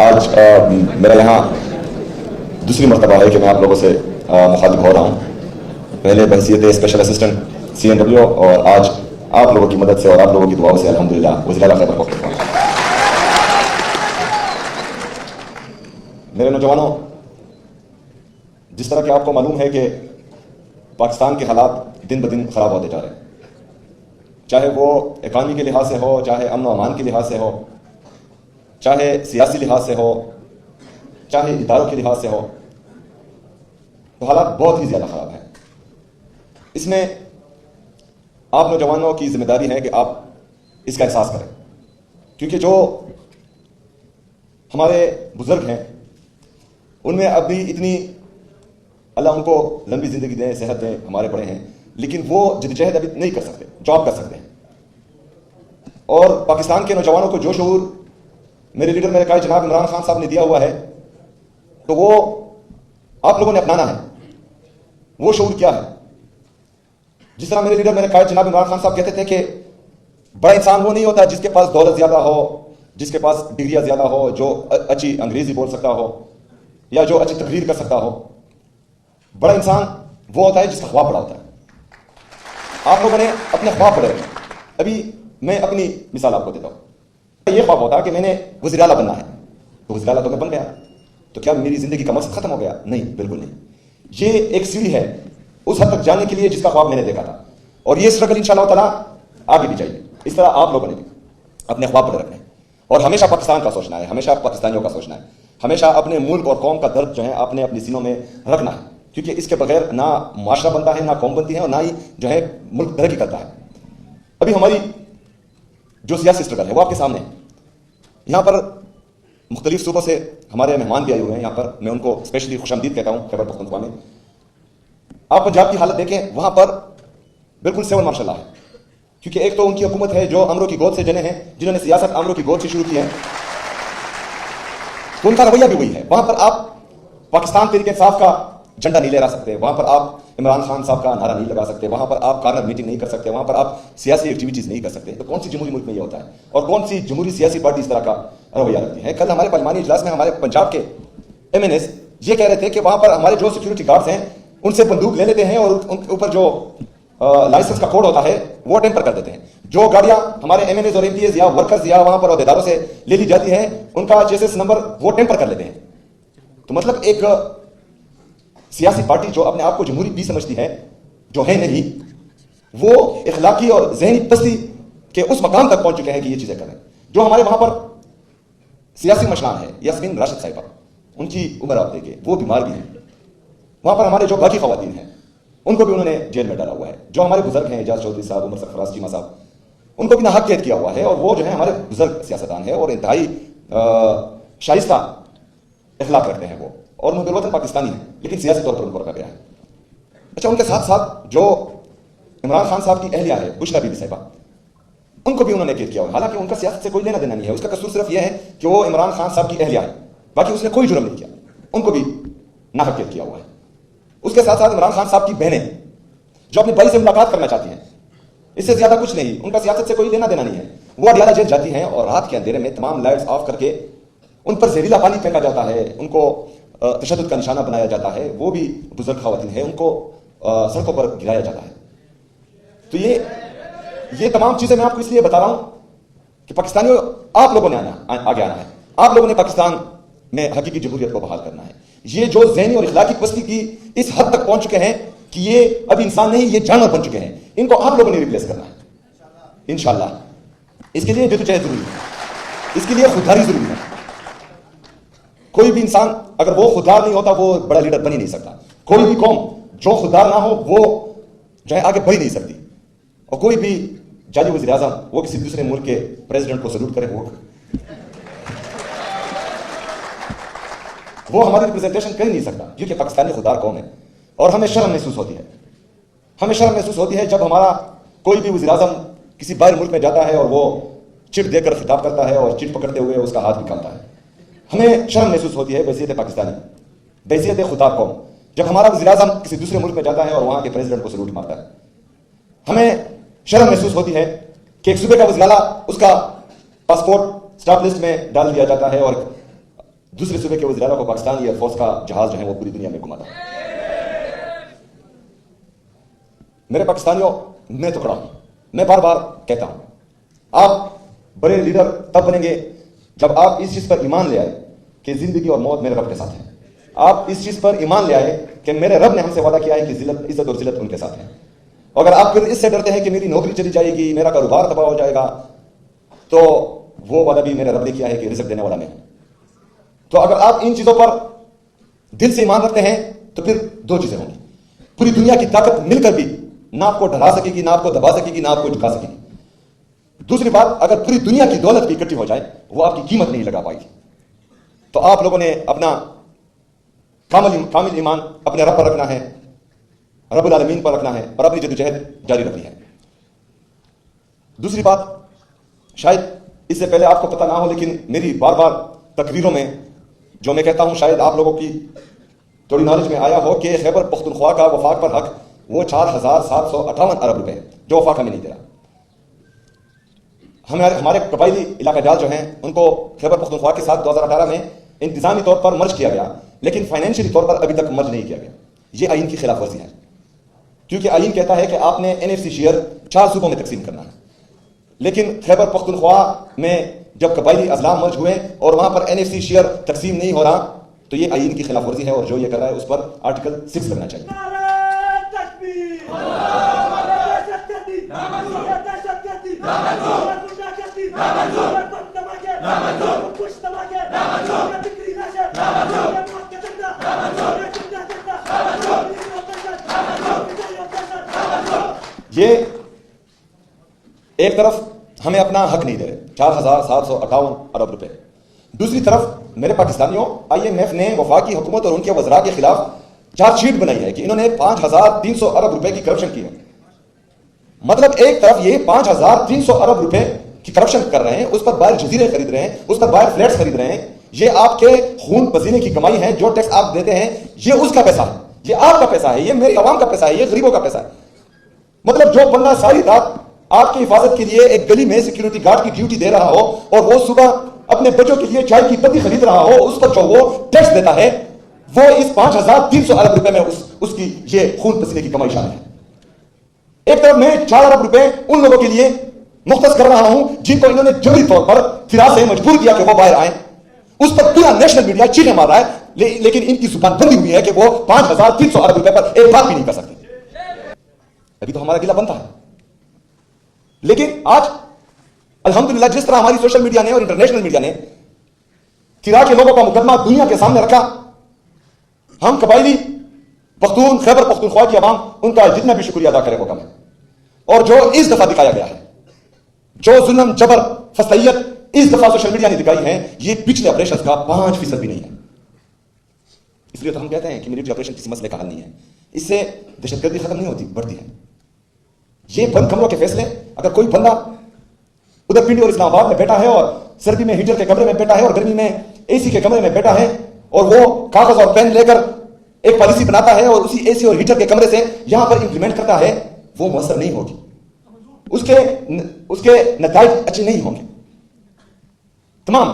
آج میرا یہاں دوسری مرتبہ ہے کہ میں آپ لوگوں سے مخاطب ہو رہا ہوں. پہلے بحیثیت اسپیشل اسسٹنٹ CNW اور آج آپ لوگوں کی مدد سے اور آپ لوگوں کی دعاؤں سے الحمدللہ وزیر اعلیٰ خیبر پختونخوا. میرے نوجوانوں، جس طرح کہ آپ کو معلوم ہے کہ پاکستان کے حالات دن بدن خراب ہوتے جا رہے ہیں، چاہے وہ اکانومی کے لحاظ سے ہو، چاہے امن و امان کے لحاظ سے ہو، چاہے سیاسی لحاظ سے ہو، چاہے اداروں کے لحاظ سے ہو، تو حالات بہت ہی زیادہ خراب ہیں. اس میں آپ نوجوانوں کی ذمہ داری ہے کہ آپ اس کا احساس کریں، کیونکہ جو ہمارے بزرگ ہیں ان میں اب بھی اتنی، اللہ ان کو لمبی زندگی دیں، صحت دیں، ہمارے بڑے ہیں، لیکن وہ جدوجہد ابھی نہیں کر سکتے جو آپ کر سکتے ہیں. اور پاکستان کے نوجوانوں کو جو شعور میرے لیڈر میرے قائد جناب عمران خان صاحب نے دیا ہوا ہے، تو وہ آپ لوگوں نے اپنانا ہے. وہ شعور کیا ہے؟ جس طرح میرے لیڈر میرے قائد جناب عمران خان صاحب کہتے تھے کہ بڑا انسان وہ نہیں ہوتا جس کے پاس دولت زیادہ ہو، جس کے پاس ڈگریاں زیادہ ہو، جو اچھی انگریزی بول سکتا ہو یا جو اچھی تقریر کر سکتا ہو. بڑا انسان وہ ہوتا ہے جس کا خواب بڑا ہوتا ہے. آپ لوگوں نے اپنے خواب بڑے رکھے. ابھی میں اپنی مثال آپ کو دیتا ہوں. یہ خواب ہوتا کہ میں نے وزیر اعلیٰ بننا ہے، تو وزیر اعلیٰ تو میں بن گیا، تو کیا میری زندگی کا مقصد ختم ہو گیا؟ نہیں، بالکل نہیں. یہ ایک سیڑھی ہے اس حد تک جانے کے لیے جس کا خواب میں نے دیکھا تھا، اور یہ اسٹرگل انشاءاللہ تعالیٰ آگے بھی چاہیے. اس طرح آپ لوگوں نے بھی اپنے خواب بڑے رکھنے ہیں اور ہمیشہ پاکستان کا سوچنا ہے، ہمیشہ پاکستانیوں کا سوچنا ہے، ہمیشہ اپنے ملک اور قوم کا درد جو ہے آپ نے اپنی سینوں میں رکھنا ہے، کیونکہ اس کے بغیر نہ معاشرہ بنتا ہے، نہ قوم بنتی ہے، اور نہ ہی جو ہے ملک ترقی کرتا ہے. ابھی ہماری جو سیاسی اسٹرگل ہے وہ آپ کے سامنے ہے. یہاں پر مختلف صوبوں سے ہمارے مہمان بھی آئے ہوئے ہیں. یہاں پر میں ان کو اسپیشلی خوش آمدید کہتا ہوں خیبر پختونخوا میں. آپ پنجاب کی حالت دیکھیں، وہاں پر بالکل سیون ماشاء اللہ ہے، کیونکہ ایک تو ان کی حکومت ہے جو امروں کی گود سے جنے ہیں، جنہوں نے سیاست امروں کی گود سے شروع کی ہے، تو ان کا رویہ بھی وہی ہے. وہاں پر آپ پاکستان تحریک انصاف کا جھنڈا نہیں لہرا سکتے، وہاں پر آپ عمران خان صاحب کا نعرہ نہیں لگا سکتے، وہاں پر آپ کارنر میٹنگ نہیں کر سکتے، وہاں پر آپ سیاسی ایکٹیویٹیز نہیں کر سکتے. تو کون سی جمہوری ملک میں یہ ہوتا ہے؟ اور کون سی جمہوری سیاسی پارٹی اس طرح کا رویہ رکھتی ہے؟ کل ہمارے پارلیمانی اجلاس میں ہمارے پنجاب کے MNAs یہ کہہ رہے تھے کہ وہاں پر ہمارے جو سیکورٹی گارڈز ہیں ان سے بندوق لے لیتے ہیں اور ان کے اوپر جو لائسنس کا کوڈ ہوتا ہے وہ ٹیمپر کر دیتے ہیں. جو گاڑیاں ہمارے MNAs اور MPs یا ورکرز یا وہاں پر عہدیداروں سے لے لی جاتی ہیں ان کا چیسس نمبر وہ ٹیمپر کر لیتے ہیں. تو مطلب ایک سیاسی پارٹی جو اپنے آپ کو جمہوری بھی سمجھتی ہے، جو ہے نہیں، وہ اخلاقی اور ذہنی پستی کے اس مقام تک پہنچ چکے ہیں کہ یہ چیزیں کریں. جو ہمارے وہاں پر سیاسی مشران ہے، یاسمین راشد صاحبہ، ان کی عمر آپ دیکھیں، وہ بیمار بھی ہیں. وہاں پر ہمارے جو باقی خواتین ہیں ان کو بھی انہوں نے جیل میں ڈالا ہوا ہے. جو ہمارے بزرگ ہیں، اعجاز چودھری صاحب، عمر سرفراز چیمہ صاحب، ان کو بھی ناحق قید کیا ہوا ہے. اور وہ جو ہے ہمارے بزرگ سیاستدان ہیں اور انتہائی شائستہ اخلاق رکھتے ہیں وہ، اور ان بالوطن پاکستانی ہیں، لیکن سیاسی طور پر ان کو رکھا گیا ہے. اچھا، ان کے ساتھ ساتھ جو عمران خان صاحب کی اہلیہ ہے بشرا بی بی صاحبہ، ان کو بھی انہوں نے قید کیا ہوا ہے. حالانکہ ان کا سیاست سے کوئی لینا دینا نہیں ہے. اس کا قصور صرف یہ ہے کہ وہ عمران خان صاحب کی اہلیہ ہے، باقی اس نے کوئی جرم نہیں کیا. ان کو بھی ناحق قید کیا ہوا ہے. اس کے ساتھ ساتھ عمران خان صاحب کی بہنیں جو اپنے بھائی سے ملاقات کرنا چاہتی ہیں، اس سے زیادہ کچھ نہیں. ان کا سیاست سے کوئی لینا دینا نہیں ہے. وہ اڈیالہ جیل جاتی ہیں اور رات کے اندھیرے میں تمام لائٹس آف کر کے ان پر زہریلا پانی پھینکا جاتا ہے، ان کو تشدد کا نشانہ بنایا جاتا ہے. وہ بھی بزرگ خواتین ہیں، ان کو سڑکوں پر گرایا جاتا ہے. تو یہ تمام چیزیں میں آپ کو اس لیے بتا رہا ہوں کہ پاکستانیوں، آپ لوگوں نے آگے آنا ہے. آپ لوگوں نے پاکستان میں حقیقی جمہوریت کو بحال کرنا ہے. یہ جو ذہنی اور اخلاقی پستی کی اس حد تک پہنچ چکے ہیں کہ یہ اب انسان نہیں، یہ جانور بن چکے ہیں، ان کو آپ لوگوں نے ریپلیس کرنا ہے انشاءاللہ. اس کے لیے جدوجہد ضروری ہے، اس کے لیے خودداری ضروری ہے. کوئی بھی انسان اگر وہ خوددار نہیں ہوتا وہ بڑا لیڈر بن ہی نہیں سکتا. کوئی بھی قوم جو خوددار نہ ہو وہ جو ہے آگے بڑھ نہیں سکتی. اور کوئی بھی جعلی وزیر اعظم وہ کسی دوسرے ملک کے پریزیڈنٹ کو سلوٹ کرے وہ ہماری ریپرزنٹیشن کر ہی نہیں سکتا، کیونکہ پاکستانی خوددار قوم ہے. اور ہمیں شرم محسوس ہوتی ہے، ہمیں شرم محسوس ہوتی ہے جب ہمارا کوئی بھی وزیر اعظم کسی باہر ملک میں جاتا ہے اور وہ چٹ دے کر خطاب کرتا ہے اور چٹ پکڑتے ہوئے اس کا ہاتھ نکالتا ہے. ہمیں شرم محسوس ہوتی ہے بحیثیت پاکستانی، بحیثیت خوددار قوم، جب ہمارا وزیر اعظم کسی دوسرے ملک میں جاتا ہے اور وہاں کے پریزیڈنٹ کو سلوٹ مارتا ہے. ہمیں شرم محسوس ہوتی ہے کہ ایک صوبے کا وزیر اعلیٰ اس کا پاسپورٹ اسٹاف لسٹ میں ڈال دیا جاتا ہے اور दूसरे सूबे के वज़ीर-ए-आला को पाकिस्तान एयरफोर्स का जहाज जो है वो पूरी दुनिया में घुमाता। मेरे पाकिस्तानियों, मैं तो खड़ा हूं, मैं बार बार कहता हूं, आप बड़े लीडर तब बनेंगे जब आप इस चीज पर ईमान ले आए कि जिंदगी और मौत मेरे रब के साथ है। आप इस चीज पर ईमान ले आए कि मेरे रब ने हमसे वादा किया है कि इज्जत और जिल्लत उनके साथ है। अगर आप फिर इससे डरते हैं कि मेरी नौकरी चली जाएगी, मेरा कारोबार तबाह हो जाएगा, तो वो वादा भी मेरे रब ने किया है कि रिज़्क देने वाला मैं हूं। तो अगर आप इन चीजों पर दिल से ईमान रखते हैं तो फिर दो चीजें होंगी, पूरी दुनिया की ताकत मिलकर भी ना आपको डरा सकेगी, ना आपको दबा सकेगी, ना आपको झुका सकेगी। दूसरी बात, अगर पूरी दुनिया की दौलत भी इकट्ठी हो जाए वो आपकी कीमत नहीं लगा पाएगी। तो आप लोगों ने अपना कामिल ईमान अपने रब पर रखना है, रब्बुल आलमीन पर रखना है और अपनी जद्दोजहद जारी रखनी है। दूसरी बात, शायद इससे पहले आपको पता ना हो, लेकिन मेरी बार बार तकरीरों में जो मैं कहता हूं शायद आप लोगों की थोड़ी नॉलेज में आया हो कि खैबर पख्तूनख्वा का वफाक पर हक वो 4,758 अरब रुपए जो वफाक हमें नहीं दे रहा। हमारे कबायली इलाका जात जो हैं उनको खैबर पख्तूनख्वा के साथ 2018 में इंतजामी तौर पर मर्ज किया गया, लेकिन फाइनेंशियली तौर पर अभी तक मर्ज नहीं किया गया। ये आइन की खिलाफ वर्जी है, क्योंकि आइन कहता है कि आपने NFC शेयर 4 सूबों में तकसीम करना है। लेकिन खैबर पख्तूनख्वा में जब कबायली अजलाम मर्ज हुए और वहां पर NFC शेयर तकसीम नहीं हो रहा, तो ये आइन की खिलाफ वर्जी है और जो ये कर रहा है उस पर आर्टिकल 6 लगना चाहिए। ये एक तरफ हमें अपना हक नहीं दे रहे, 4,758 अरब रुपए। दूसरी तरफ मेरे पाकिस्तानियों, IMF ने वफाकी हुकूमत और उनके वज़रा के खिलाफ चार्जशीट बनाई है कि इन्होंने 5,300 अरब रुपए की करप्शन की है। मतलब एक तरफ ये 5,300 अरब रुपए की करप्शन कर रहे हैं, उस पर बाहर जजीरे खरीद रहे हैं, उस पर बाहर फ्लैट्स खरीद रहे हैं। ये आपके खून पसीने की कमाई है, जो टैक्स आप देते हैं ये उसका पैसा है, ये आपका पैसा है, ये मेरी आवाम का पैसा है, ये गरीबों का पैसा है। मतलब जो बंदा सारी रात आपकी हिफाजत के लिए एक गली में सिक्योरिटी गार्ड की ड्यूटी दे रहा हो और वो सुबह अपने बच्चों के लिए चाय की पत्ती खरीद रहा हो, उस पर जो वो टैक्स देता है, वो इस 5,300 अरब रुपए में उसकी ये खून पसीने की कमाई शामिल है। एक तरफ मैं 4 अरब रुपए उन लोगों के लिए मुख्तस कर रहा हूं जिनको इन्होंने जबरी तौर पर फिराद से मजबूर किया कि वो बाहर आए, उस पर पूरा नेशनल मीडिया चीखें मार रहा है, लेकिन इनकी जुबान बंदी हुई है कि वो 5,300 अरब रुपए पर एक बात भी नहीं कर सकते। अभी तो हमारा गिला बनता है, लेकिन आज अल्हम्दुलिल्लाह जिस तरह हमारी सोशल मीडिया ने और इंटरनेशनल मीडिया ने किरा के लोगों का मुकदमा दुनिया के सामने रखा, हम कबायली पख्तून खैबर पख्तूनख्वा की आवाम उनका जितना भी शुक्रिया अदा करें वो कम है। और जो इस दफा दिखाया गया है, जो जुल्म जबर फसलियत इस दफा सोशल मीडिया ने दिखाई है, ये पिछले ऑपरेशन का 5% भी नहीं है। इसलिए तो हम कहते हैं कि मिलिट्री ऑपरेशन किसी मसले का हल नहीं है, इससे दहशतगर्दी खत्म नहीं होती, बढ़ती है। ये बंद कमरों के फैसले, अगर कोई बंदा उधर पिंडी और इस्लामाबाद में बैठा है और सर्दी में हीटर के कमरे में बैठा है और गर्मी में AC के कमरे में बैठा है और वो कागज और पेन लेकर एक पॉलिसी बनाता है और उसी AC और हीटर के कमरे से यहां पर इंप्लीमेंट करता है, वो मुअस्सर नहीं होगी, उसके नतीजे अच्छे नहीं होंगे। तमाम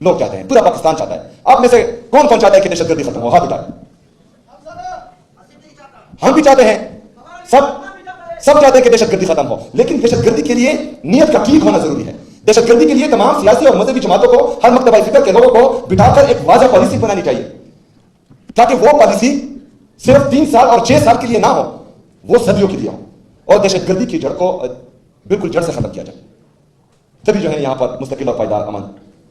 लोग चाहते हैं, पूरा पाकिस्तान चाहता है। आप में से कौन कौन चाहता है कि दहशतगर्दी खत्म हो? हाथ उठाएं। हम भी चाहते हैं, सब चाहते हैं कि दहशतगर्दी खत्म हो, लेकिन दहशतगर्दी के लिए नियत का ठीक होना जरूरी है। दहशतगर्दी के लिए तमाम सियासी और मजहबी जमातों को, हर मकतबा फिक्र के लोगों को बिठाकर एक वाज़ेह पॉलिसी बनानी चाहिए, ताकि वो पॉलिसी सिर्फ 3 साल और 6 साल के लिए ना हो, वो सदियों के लिए हो और दहशतगर्दी की जड़ को बिल्कुल जड़ से खत्म किया जाए। तभी जो है यहां पर मुस्तकिल और पायदार अमन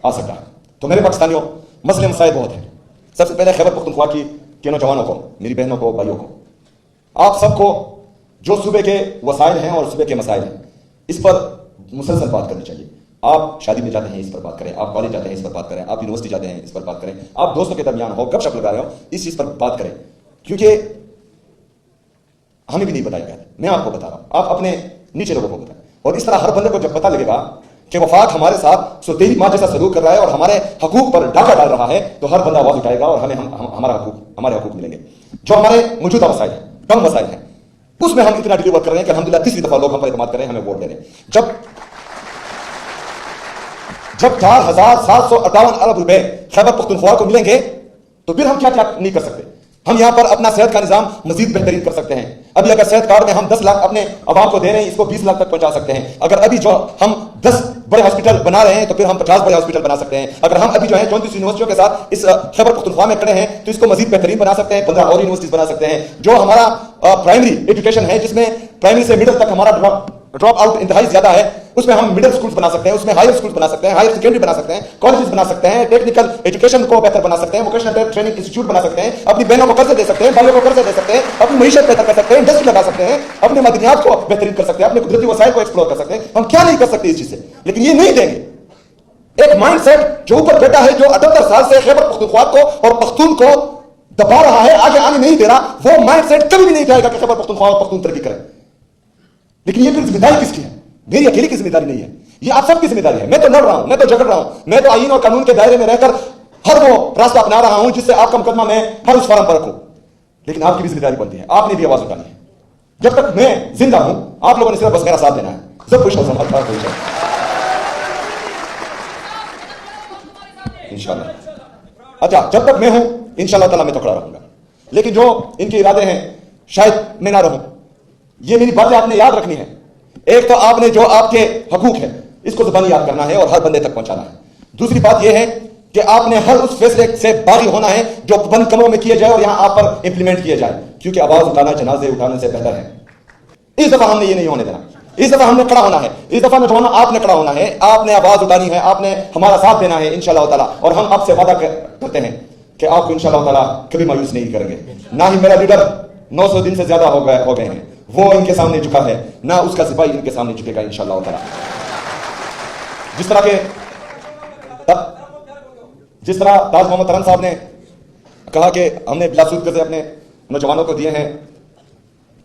आ सकता है। तो मेरे पाकिस्तानियों, मसले मसाइल बहुत हैं। सबसे पहले खैबर पख्तूनख्वा के नौजवानों को, मेरी बहनों को, भाइयों को, आप सबको जो सूबे के वसाइल हैं और सूबे के मसाइल हैं, इस पर मुसलसल बात करनी चाहिए। आप शादी में जाते हैं, इस पर बात करें, आप कॉलेज जाते हैं, इस पर बात करें, आप यूनिवर्सिटी जाते हैं, इस पर बात करें, आप दोस्तों के दरमियान हो, गपशप लगा रहे हो, इस चीज पर बात करें, क्योंकि हमें भी नहीं बताया गया, मैं आपको बता रहा हूं, आप अपने नीचे लोगों को बताएं। और इस तरह हर बंदे को जब पता लगेगा कि वफाक हमारे साथ सौतेली मां जैसा सलूक कर रहा है और हमारे हकूक पर डाका डाल रहा है, तो हर बंदा आवाज उठाएगा और हमें हमारे हकूक मिलेंगे। जो हमारे मौजूदा वसाइल हैं, कम वसाइल हैं, उसमें हम इतना डिलीवर कर रहे हैं कि अल्हम्दुलिल्लाह 3री दफा लोग हम पर एतमाद कर रहे हैं, हमें वोट दे रहे हैं। जब 4,758 अरब रुपए खैबर पख्तूनख्वा को मिलेंगे तो फिर हम क्या क्या नहीं कर सकते। हम यहां पर अपना सेहत का निजाम मजीद बेहतरीन कर सकते हैं। अभी अगर सेहत कार्ड में हम 10 लाख अपने आवाम को दे रहे हैं, इसको 20 लाख तक पहुंचा सकते हैं। अगर अभी जो हम 10 बड़े हॉस्पिटल बना रहे हैं तो फिर हम 50 बड़े हॉस्पिटल बना सकते हैं। अगर हम अभी जो है 34 यूनिवर्सिटियों के साथ इस खैबर पख्तूनख्वा में खड़े हैं तो इसको मजीद बेहतरीन बना सकते हैं, 15 और यूनिवर्सिटीज बना सकते हैं। जो हमारा प्राइमरी एजुकेशन है, जिसमें प्राइमरी से मिडिल तक हमारा ड्रॉप आउट इंतहाई ज्यादा है, उसमें हम मिडिल स्कूल बना सकते हैं, उसमें हायर स्कूल बना सकते हैं, हायर सेकेंडरी बना सकते हैं, कॉलेजेस बना सकते हैं, टेक्निकल एजुकेशन को बेहतर बना सकते हैं, वोकेशनल ट्रेनिंग इंस्टीट्यूट बना सकते हैं, अपनी बहनों को कर्जे दे सकते हैं, भाइयों को कर्जे दे सकते हैं, अपनी मईशत बेहतर कर सकते हैं, इंडस्ट्री लगा सकते हैं, अपने मदनियात को बेहतरीन कर सकते हैं, अपने कुदरती वसाइल को एक्सप्लोर कर सकते हैं। हम क्या नहीं कर सकते इस चीज से, लेकिन ये नहीं देंगे। एक माइंड सेट जो ऊपर बैठा है, जो 78 साल से खैबर पख्तूनख्वा को और पख्तून को दबा रहा है, आगे आने नहीं दे रहा, वो माइंड सेट कभी भी नहीं जाएगा कि खैबर पख्तूनख्वा और पख्तून तरक्की करें। लेकिन ये फिर जिम्मेदारी किसकी है? मेरी अकेली की जिम्मेदारी नहीं है, ये आप सबकी जिम्मेदारी है। मैं तो लड़ रहा हूं, मैं तो झगड़ रहा हूं, मैं तो आईन और कानून के दायरे में रहकर हर वो रास्ता अपना रहा हूं जिससे आपका मुकदमा मैं हर उस फॉरम पर रखूं। लेकिन आपकी भी जिम्मेदारी बनती है, आपने भी आवाज उठानी है। जब तक मैं जिंदा हूं, आप लोगों ने सिर्फ बस मेरा साथ देना है। सब कुछ इंशाल्लाह। अच्छा, जब तक मैं हूं इंशाल्लाह ताला मैं तो खड़ा रहूंगा। लेकिन जो इनके इरादे हैं शायद मैं ना रहूं, ये मेरी बातें आपने याद रखनी है। एक तो आपने जो आपके हकूक है इसको ज़बानी याद करना है और हर बंदे तक पहुंचाना है। दूसरी बात यह है कि आपने हर उस फैसले से बागी होना है जो बंद कमरों में किए जाए और यहां आप पर इंप्लीमेंट किए जाए, क्योंकि आवाज उठाना जनाजे उठाने से बेहतर है। इस दफा हमने ये नहीं होने देना, इस दफा हमने खड़ा होना है, इस दफा नौजवानों आपने खड़ा होना है, आपने आवाज उठानी है, आपने हमारा साथ देना है इंशाअल्लाह ताला। और हम आपसे वादा करते हैं कि आपको इंशाअल्लाह ताला कभी मायूस नहीं करेंगे। ना ही मेरा लीडर 900 दिन से ज्यादा हो गए हैं, वो इनके सामने झुका है, ना उसका सिपाही इनके सामने झुकेगा इंशाअल्लाह ताला। जिस तरह ताज मोहम्मद तरन साहब ने कहा कि हमने बिलासूद कर्जे अपने नौजवानों को दिए हैं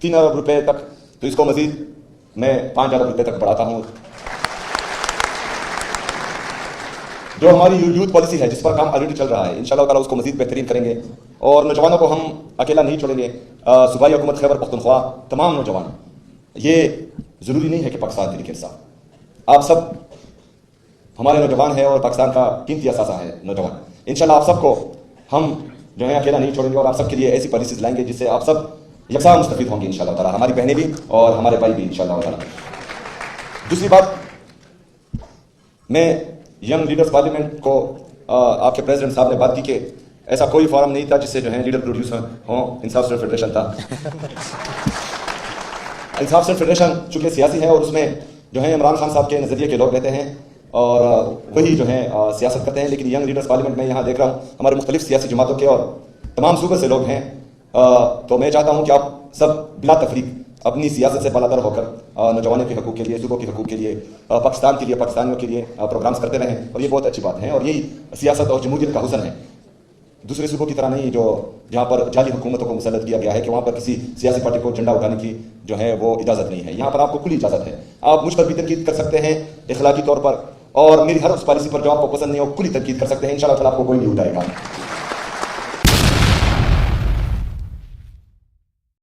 3 अरब रुपए तक, तो इसको मजीद मैं 5 अरब रुपए तक बढ़ाता हूं। जो हमारी यूथ पॉलिसी है जिस पर काम ऑलरेडी चल रहा है, इंशाअल्लाह ताला उसको मजीद बेहतरीन करेंगे और नौजवानों को हम अकेला नहीं छोड़ेंगे। सूबाई हुकूमत खैबर पख्तूनख्वा तमाम नौजवान, ये ज़रूरी नहीं है कि पाकिस्तान तहरीक इंसाफ, आप सब हमारे नौजवान हैं और पाकिस्तान का कीमती असासा है नौजवान। इंशाअल्लाह आप सबको हम जो है अकेला नहीं छोड़ेंगे और आप सबके लिए ऐसी पॉलिसीज लाएंगे जिससे आप सब यकसा मुस्तफीद होंगे इंशाअल्लाह ताला, हमारी बहनें भी और हमारे भाई भी इंशाअल्लाह ताला। दूसरी बात, मैं यंग लीडर्स पार्लियामेंट को आपके प्रेसिडेंट साहब ने बात की कि ऐसा कोई फॉरम नहीं था जिससे जो है लीडर प्रोड्यूस हो, इंसाफ स्टूडेंट फेडरेशन था। इंसाफ स्टूडेंट फेडरेशन चूंकि सियासी है और उसमें जो है इमरान खान साहब के नज़रिए के लोग रहते हैं और वही जो है सियासत करते हैं। लेकिन यंग लीडर्स पार्लियामेंट में यहाँ देख रहा हूँ हमारे मुख्तलिफ सियासी जमातों के और तमाम सूबे से लोग हैं। तो मैं चाहता हूँ कि आप सब बिला तफरीक अपनी सियासत से बालातर होकर नौजवानों के हकूक़ के लिए, सूबों के हकूक़ के लिए, पाकिस्तान के लिए, पाकिस्तानियों के लिए प्रोग्राम्स करते रहें और ये बहुत अच्छी बात है और यही सियासत और जमहूरियत का हुस्न है। दूसरे सूबों की तरह नहीं जो जहाँ पर जाली हुकूमतों को मुसल्लत किया गया है कि वहाँ पर किसी सियासी पार्टी को झंडा उठाने की जो है वो इजाज़त नहीं है। यहाँ पर आपको खुली इजाज़त है, आप मुझ पर भी तनकीद कर सकते हैं इखलाकी तौर पर और मेरी हर उस पॉलिसी पर जो आपको पसंद नहीं हो खुली तनकीद कर सकते हैं। इंशाअल्लाह ताला आपको कोई नहीं उठाएगा।